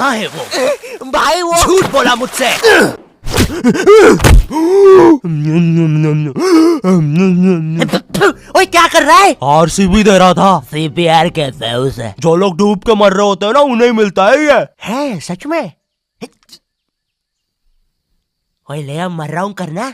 कहाँ है वो? भाई वो झूठ बोला मुझसे। ओए क्या कर रहा है? आरसीबी दे रहा था। CPR कहते हैं उसे। जो लोग डूब के मर रहे होते हैं ना, उन्हें ही मिलता है ये। है सच में? ओए ले अब मर रहा हूँ करना।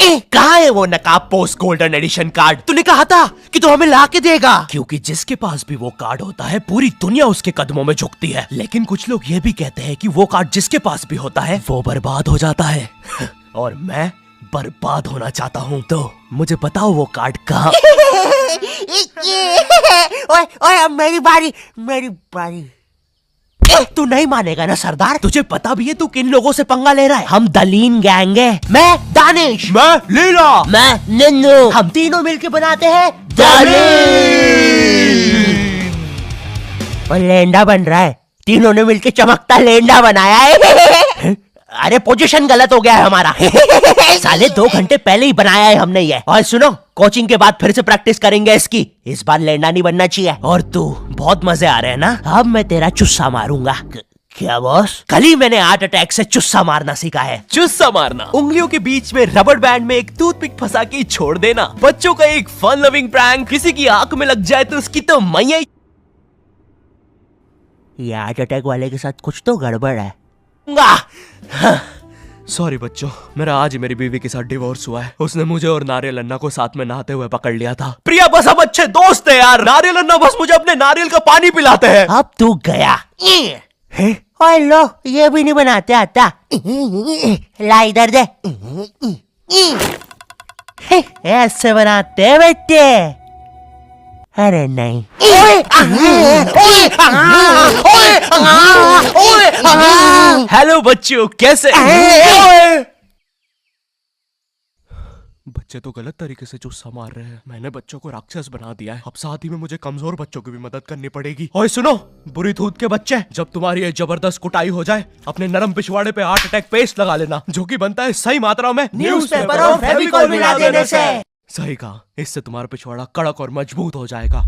कहाँ है वो नकाब पोस्ट गोल्डन एडिशन कार्ड? तूने कहा था कि तू हमें ला के देगा। क्योंकि जिसके पास भी वो कार्ड होता है, पूरी दुनिया उसके कदमों में झुकती है। लेकिन कुछ लोग ये भी कहते हैं कि वो कार्ड जिसके पास भी होता है, वो बर्बाद हो जाता है। और मैं बर्बाद होना चाहता हूँ, तो मुझे बताओ वो कार्ड कहाँ? ओए ओए अब मेरी बारी। तू नहीं मानेगा ना सरदार? तुझे पता भी है तू किन लोगों से पंगा ले रहा है? हम दलीन गैंग है। मैं दानिश, मैं लीला, मैं नन्नू, हम तीनों मिलके बनाते हैं और लेंडा बन रहा है। तीनों ने मिलके चमकता लेंडा बनाया है। अरे पोजीशन गलत हो गया है हमारा। साले 2 घंटे पहले ही बनाया है हमने ये। और सुनो, कोचिंग के बाद फिर से प्रैक्टिस करेंगे इसकी। इस बार लेंडा नहीं बनना चाहिए। और तू बहुत मजे आ रहे हैं ना? अब मैं तेरा चुस्सा मारूंगा। क्या बॉस? कल ही मैंने हार्ट अटैक से चुस्सा मारना सीखा है। चुस्सा मारना? उंगलियों के बीच में रबड़ बैंड में एक टूथपिक फंसा के छोड़ देना। बच्चों का एक फन लविंग प्रैंक। किसी की आंख में लग जाए तो उसकी तो मैया। ये हार्ट अटैक वाले के साथ कुछ तो गड़बड़ है। सॉरी बच्चों, मेरा आज ही मेरी बीवी के साथ डिवोर्स हुआ है। उसने मुझे और नारियल अन्ना को साथ में नहाते हुए पकड़ लिया था। प्रिया बस हम अच्छे दोस्त हैं यार। नारियल अन्ना बस मुझे अपने नारियल का पानी पिलाते हैं। अब तू गया। ओए लो, ये भी नहीं बनाते आता। ला इधर दे। ऐसे बनाते हैं बेटे। अरे नहीं। हेलो बच्चों, कैसे? बच्चे तो गलत तरीके से चुस्सा मार रहे हैं। मैंने बच्चों को राक्षस बना दिया है। अब साथ ही में मुझे कमजोर बच्चों की भी मदद करनी पड़ेगी। ओए सुनो बुरी धूत के बच्चे, जब तुम्हारी ये जबरदस्त कुटाई हो जाए, अपने नरम पिछवाड़े पे हार्ट अटैक पेस्ट लगा लेना, जो कि बनता है सही मात्रा में न्यूज़पेपर और फेविकॉल मिला देने से। सही कहा, इससे तुम्हारा पिछवाड़ा कड़क और मजबूत हो जाएगा।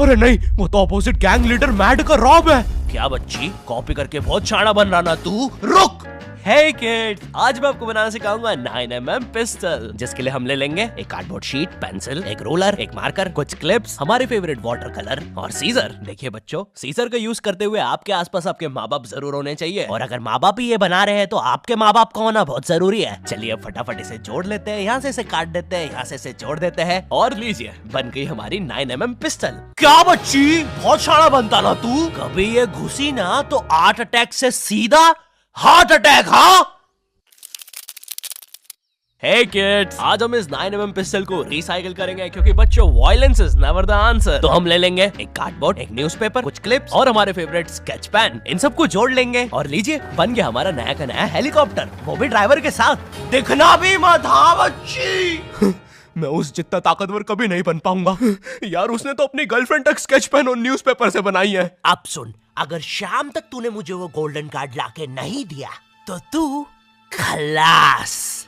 अरे नहीं, वो तो अपोजिट गैंग लीडर मैड का रॉब है। क्या बच्ची, कॉपी करके बहुत शाना बन रहा ना तू? रुक। Hey kids, आज मैं आपको बनाना सिखाऊंगा 9mm पिस्टल, जिसके लिए हम ले लेंगे एक कार्डबोर्ड शीट, पेंसिल, एक रोलर, एक मार्कर, कुछ क्लिप्स, हमारे फेवरेट वाटर कलर और सीजर। देखिए बच्चों, सीजर का यूज करते हुए आपके आसपास आपके माँ बाप जरूर होने चाहिए। और अगर माँ बाप ही ये बना रहे हैं तो आपके माँ बाप का होना बहुत जरूरी है। चलिए अब फटाफट इसे जोड़ लेते हैं। यहाँ से इसे काट देते हैं, यहाँ से इसे जोड़ देते हैं और लीजिए, बन गई हमारी 9mm पिस्टल। क्या बच्ची, बहुत शाना बनता ना तू? कभी ये घुसी ना तो हार्ट अटैक से सीधा हार्ट अटैक। हाँ हे किड्स, आज हम इस 9mm पिस्टल को रिसाइकिल करेंगे, क्योंकि बच्चों violence is never the answer. तो हम ले लेंगे एक कार्डबोर्ड, एक न्यूज़पेपर, कुछ क्लिप्स और हमारे फेवरेट स्केच पेन। इन सबको जोड़ लेंगे और लीजिए, बन गया हमारा नया का नया हेलीकॉप्टर, वो भी ड्राइवर के साथ। दिखना भी मत। हाँ बच्ची। मैं उस जितना ताकतवर कभी नहीं बन पाऊंगा यार। उसने तो अपनी गर्लफ्रेंड तक स्केच पेन और न्यूज़पेपर से बनाई है। अब सुन, अगर शाम तक तूने मुझे वो गोल्डन कार्ड लाके नहीं दिया तो तू खलास।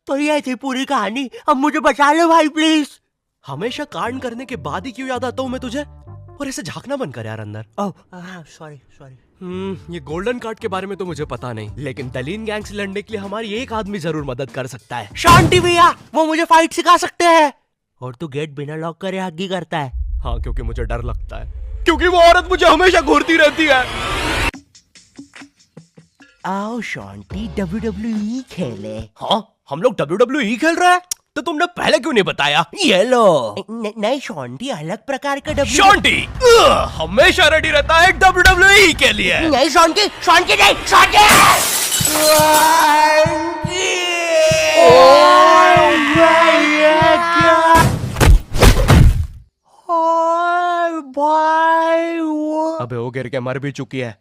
तो ये थी पूरी कहानी। अब मुझे बचा लो भाई प्लीज। हमेशा कांड करने के बाद ही क्यों याद आता हूँ मैं तुझे? और ऐसे झांकना बंद कर यार अंदर। Oh sorry. ये गोल्डन कार्ड के बारे में तो मुझे पता नहीं, लेकिन दलीन गैंग से लड़ने के लिए हमारी एक आदमी जरूर मदद कर सकता है। शांति भैया, वो मुझे फाइट सिखा सकते हैं। और तू गेट बिना लॉक करे हग्गी करता है। हाँ, क्योंकि मुझे डर लगता है, क्योंकि वो औरत मुझे हमेशा घूरती रहती है। आओ शांति, WWE खेले। हाँ, हम लोग WWE खेल रहे हैं? तो तुमने पहले क्यों नहीं बताया? ये लो। नहीं शांति, अलग प्रकार का शांति हमेशा रेडी रहता है WWE के लिए। नहीं शांति नहीं शांति। अबे वो गिर के मर भी चुकी है।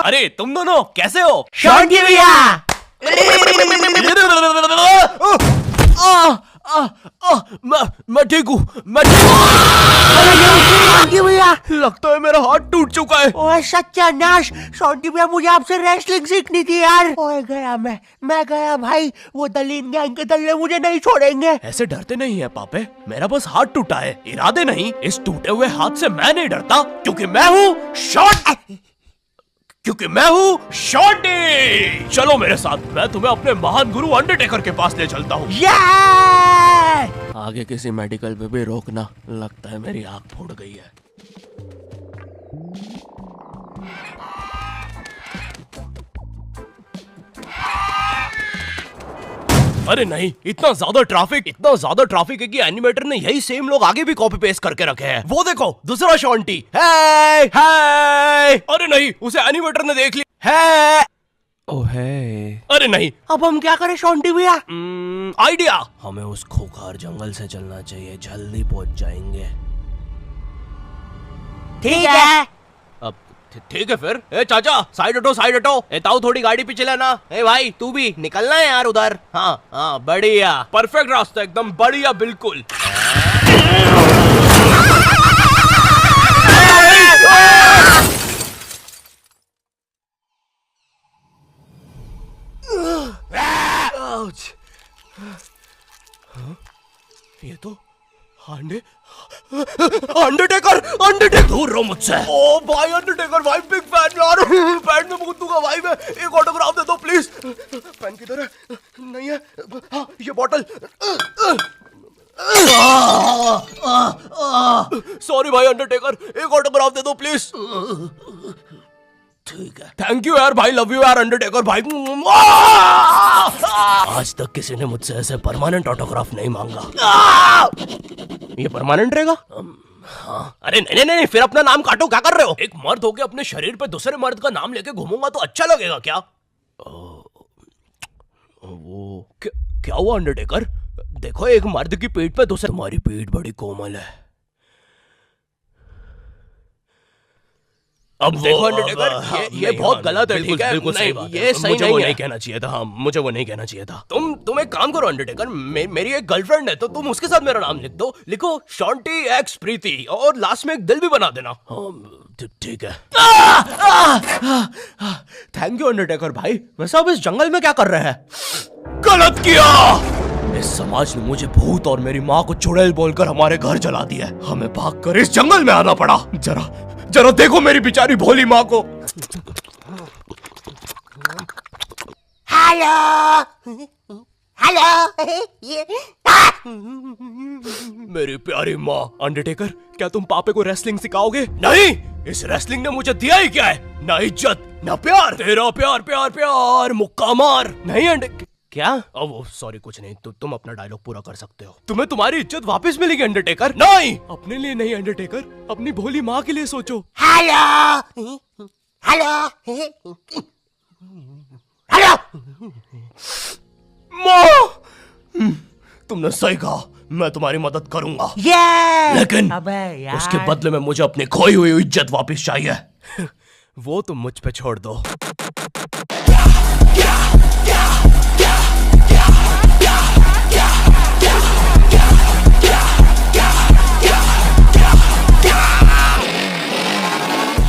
अरे तुम दोनों कैसे हो? शांति भैया। मैं ठीक हूँ, शॉन्टी भैया, लगता है मेरा हाथ टूट चुका है। ओए सत्यानाश, शॉन्टी भैया मुझे आपसे रेसलिंग सीखनी थी यार। ओए गया मैं गया भाई, वो दलीन गैंग के दल्ले मुझे नहीं छोड़ेंगे। ऐसे डरते नहीं है पापे, मेरा बस हाथ टूटा है, इरादे नहीं। इस टूटे हुए हाथ से मैं नहीं डरता, क्योंकि मैं हूँ शॉन्टी। चलो मेरे साथ, मैं तुम्हें अपने महान गुरु अंडरटेकर के पास ले चलता हूँ। आगे किसी मेडिकल पे भी रोकना, लगता है मेरी आंख फूट गई है। अरे नहीं, इतना ज्यादा ट्रैफिक है कि एनिमेटर ने यही सेम लोग आगे भी कॉपी पेस्ट करके रखे हैं। वो देखो, दूसरा शॉन्टी। हे! अरे नहीं, उसे एनिमेटर ने देख लिया है। ओह है। अरे नहीं, अब हम क्या करें शॉन्टी भैया? आइडिया, हमें उस खोखार जंगल से चलना चाहिए, जल्दी पहुंच जाएंगे। ठीक है। अब ठीक है फिर। ए चाचा, साइड हटो। ए ताऊ, थोड़ी गाड़ी पीछे लेना। ए भाई, तू भी निकलना है यार उधर। हाँ, बढ़िया, परफेक्ट रास्ता, एकदम बढ़िया, बिल्कुल। ये तो अंडरटेकर दूर रहो मुझसे। ओ भाई अंडरटेकर भाई, बिग फैन यार, पैंट में मूत दूंगा भाई मैं। एक ऑटोग्राफ दे दो प्लीज। पेन किधर है? नहीं है। हाँ, ये बॉटल। सॉरी भाई अंडरटेकर, एक ऑटोग्राफ दे दो प्लीज। ठीक है, थैंक यू यार भाई, लव यू यार अंडरटेकर भाई। आज तक किसी ने मुझसे ऐसे परमानेंट ऑटोग्राफ नहीं मांगा। ये परमानेंट रहेगा? हाँ। अरे नहीं, फिर अपना नाम काटो, क्या कर रहे हो? एक मर्द होके अपने शरीर पे दूसरे मर्द का नाम लेके घूमूंगा तो अच्छा लगेगा क्या? वो क्या हुआ अंडरटेकर? देखो, एक मर्द की पीठ पे दूसरे। तुम्हारी पीठ बड़ी कोमल है। अब देखो अंडरटेकर, ये बहुत गलत है, ठीक है? बिल्कुल सही बात है। ये सही नहीं कहना चाहिए था। हाँ, मुझे वो नहीं कहना चाहिए था। तुम एक काम करो अंडरटेकर, मेरी एक गर्लफ्रेंड है, तो तुम उसके साथ मेरा नाम लिख दो। लिखो शॉन्टी एक्स प्रीति, और लास्ट में एक दिल भी बना देना। ठीक है। थैंक यू अंडरटेकर भाई। वैसे अब इस जंगल में क्या कर रहे हैं? गलत किया। इस समाज ने मुझे भूत और मेरी माँ को चुड़ैल बोलकर हमारे घर जला दिया। हमें भागकर इस जंगल में आना पड़ा। जरा देखो मेरी बेचारी भोली माँ को। हेलो। मेरी प्यारी माँ। अंडरटेकर, क्या तुम पापे को रेसलिंग सिखाओगे? नहीं, इस रेसलिंग ने मुझे दिया ही क्या है? ना इज्जत, ना प्यार। तेरा प्यार मुक्का मार। नहीं क्या? वो सॉरी, कुछ नहीं। तुम अपना डायलॉग पूरा कर सकते हो। तुम्हें तुम्हारी इज्जत वापस मिलेगी अंडरटेकर। नहीं, अपने लिए नहीं अंडरटेकर, अपनी भोली माँ के लिए सोचो। हेलो। माँ, तुमने सही कहा, मैं तुम्हारी मदद करूंगा। लेकिन उसके बदले में मुझे अपनी खोई हुई इज्जत वापस चाहिए। वो तुम मुझ पे छोड़ दो।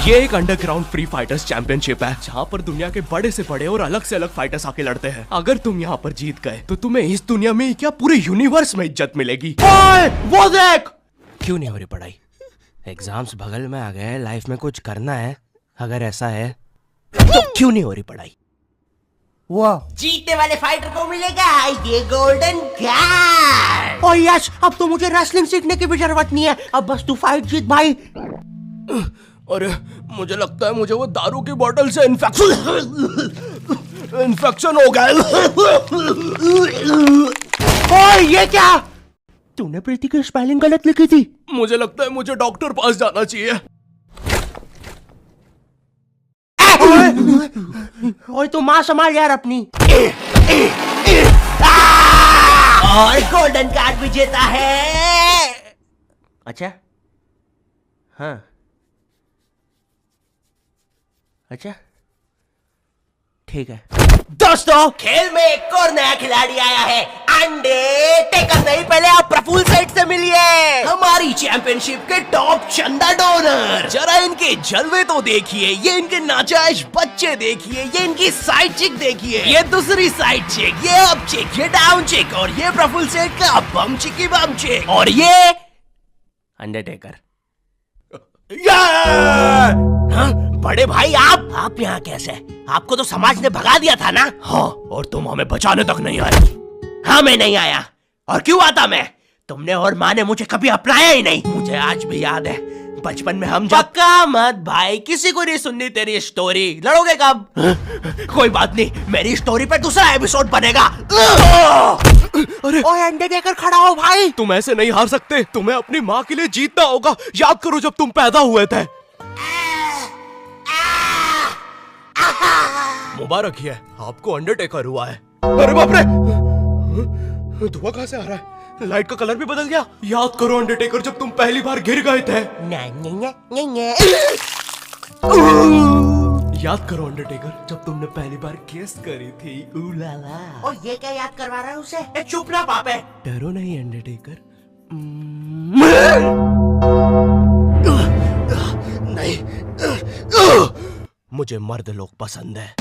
ये एक अंडरग्राउंड फ्री फाइटर्स चैंपियनशिप है, जहाँ पर दुनिया के बड़े से बड़े और अलग से अलग फाइटर्स आके लड़ते हैं। अगर तुम यहाँ पर जीत गए तो तुम्हें इस दुनिया में क्या, पूरे यूनिवर्स में इज्जत मिलेगी। ओए, वो देख। क्यों नहीं हो रही पढ़ाई? एग्जाम्स बगल में आ गए, लाइफ में कुछ करना है। अगर ऐसा है तो क्यों नहीं हो रही पढ़ाई? वो जीतने वाले फाइटर को मिलेगा ये गोल्डन कैप। और यस, अब तो मुझे रेसलिंग सीखने की भी जरूरत नहीं है, अब बस तू फाइट जीत भाई। अरे मुझे लगता है मुझे वो दारू की बोतल से इन्फेक्शन हो गया। ओए, ये क्या? तूने प्रीति की स्पेलिंग गलत लिखी थी। मुझे लगता है मुझे डॉक्टर पास जाना चाहिए। ओए, तू माँ संभाल यार अपनी। और गोल्डन कार्ड विजेता है। अच्छा, हाँ, अच्छा, ठीक है। दोस्तों, खेल में एक और नया खिलाड़ी आया है। अंडरटेकर नहीं, पहले आप प्रफुल सेठ से मिलिए। हमारी चैंपियनशिप के टॉप चंदा डोनर। जरा इनके जलवे तो देखिए, ये इनके नाजायज बच्चे देखिए, ये इनकी साइड चिक देखिए, ये दूसरी साइड चिक, ये अप चिक, ये डाउन चिक, और ये प्रफुल सेठ का बम चिकी बम चिक, और ये अंडरटेकर। हाँ, बड़े भाई आप यहाँ कैसे? आपको तो समाज ने भगा दिया था ना? हाँ, और तुम हमें बचाने तक नहीं आए। हाँ, मैं नहीं आया। और क्यों आता मैं? तुमने और माँ ने मुझे कभी अपनाया ही नहीं। मुझे आज भी याद है, बचपन में हम पक्का मत भाई, किसी को नहीं सुननी तेरी स्टोरी। लड़ोगे कब? कोई बात नहीं, मेरी स्टोरी पे दूसरा एपिसोड बनेगा। अरे ओए अंडरटेकर, खड़ा हो भाई। तुम ऐसे नहीं हार सकते, तुम्हें अपनी माँ के लिए जीतना होगा। याद करो जब तुम पैदा हुए थे। मुबारक है, आपको अंडरटेकर हुआ है। अरे बाप रे, धुआं कहां से आ रहा है? लाइट का कलर भी बदल गया। याद करो अंडरटेकर, जब तुम पहली बार गिर गए थे। याद करो अंडरटेकर, जब तुमने पहली बार किस करी थी। उलाला। और ये क्या याद करवा रहा है उसे? चुप ना पापे। डरो नहीं अंडरटेकर। नहीं, मुझे मर्द लोग पसंद है।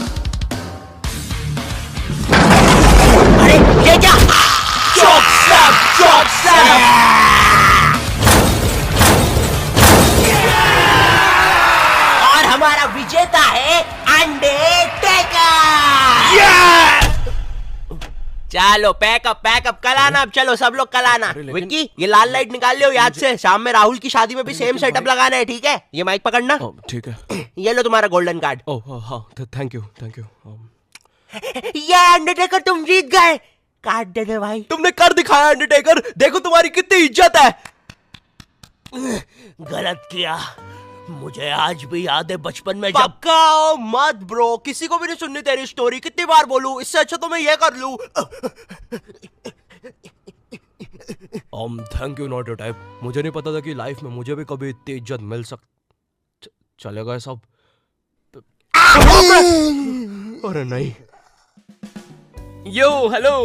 अरे ये क्या? Chop slap, chop slap. और हमारा विजेता है अंडरटेकर। चलो पैकअप कल आना। अब चलो सब लोग कल आना। विक्की, ये लाल लाइट निकाल लियो याद से। शाम में राहुल की शादी में भी सेम सेटअप लगाना है, ठीक है? ये माइक पकड़ना। ठीक है। ये लो तुम्हारा गोल्डन कार्ड। ओह हाँ, थैंक यू। ये अंडरटेकर, तुम जीत गए। कार्ड दे दे भाई। तुमने कर दिखाया अंडरटेकर, देखो तुम्हारी कितनी इज्जत है। गलत किया, मुझे आज भी याद है बचपन में जब। पक्का मत ब्रो, किसी को भी नहीं सुननी तेरी स्टोरी। कितनी बार बोलूं, इससे अच्छा तो मैं ये कर लूं। Thank you not your type. मुझे नहीं पता था कि लाइफ में मुझे भी कभी इतनी इज्जत मिल चलेगा सब। अरे नहीं। यो हेलो।